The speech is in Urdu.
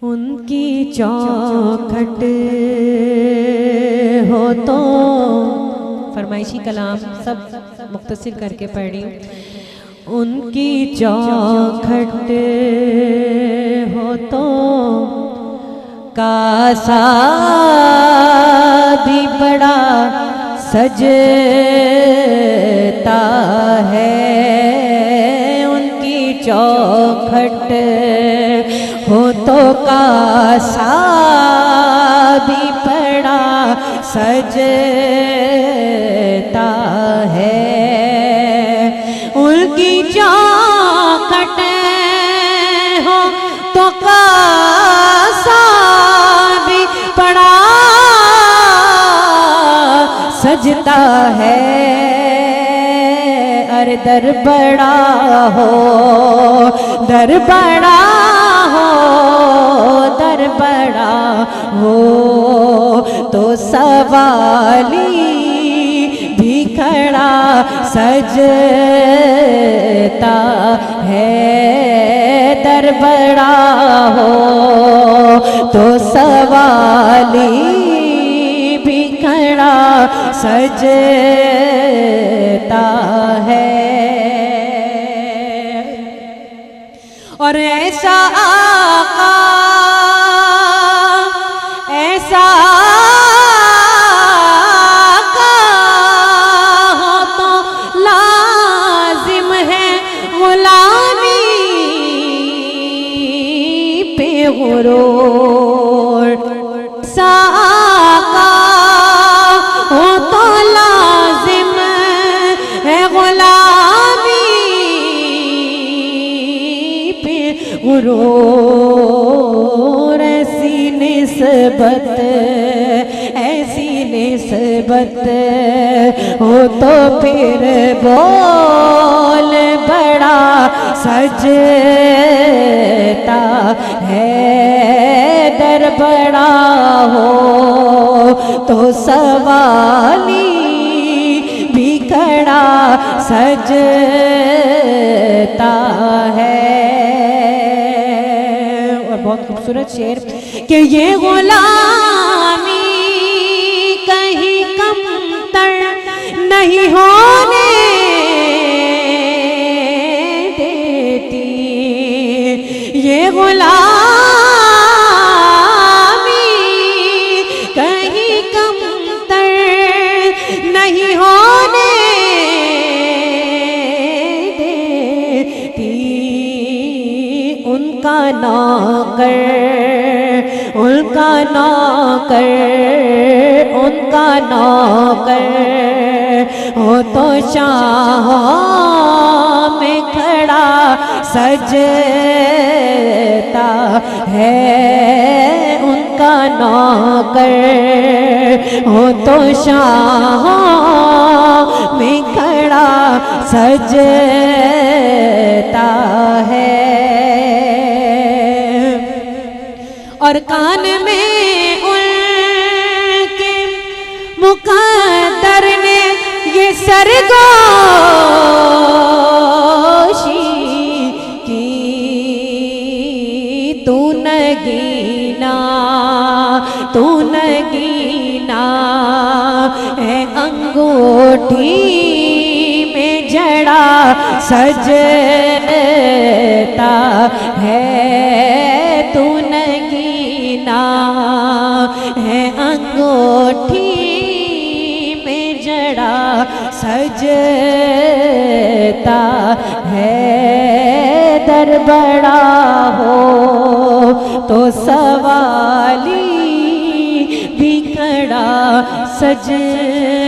ان کی چوکھٹ ہو تو فرمائشی کلام سب مختصر کر کے پڑھ رہی ہوں. ان کی چوکھٹ ہو تو کاسا بھی بڑا سجتا ہے. ان کی چوکھٹ ہو تو کاسا بھی بڑا سجتا ہے. ان کی چوکھٹ ہو تو کاسا بھی بڑا سجتا ہے. ارے در بڑا ہو در بڑا ہو در بڑا ہو تو سوالی بھی کھڑا سجتا ہے. در بڑا ہو تو سوالی بھی کھڑا سجتا ہے. اور ایسا آقا ایسا آقا ہو تو لازم ہے غلامی پہ غرور. ایسا آقا ہو تو لازم ہے غلامی پہ غرور. ایسی نسبت ہو تو پھر بول بڑا سجتا ہے. در بڑا ہو تو سوالی بھی کھڑا سجتا ہے. اور بہت خوبصورت شعر کہ یہ غلامی کہیں کم تر نہیں ہونے دیتی. یہ غلامی کہیں کم تر نہیں ہونے دیتی. ان کا نوکر ان کا نوکر ان کا نوکر ہو تو شاہوں میں کھڑا سجتا ہے. ان کا نوکر ہو تو شاہوں میں کھڑا سجتا ہے. اور کان میں ان کے مقدر نے یہ سرگوشی کی. تو نگینا ہے انگوٹھی میں جڑا سجتا ہے. تو نگینا ہے انگوٹھی میں جڑا سجتا ہے. در بڑا ہو تو سوالی بھی کھڑا سجتا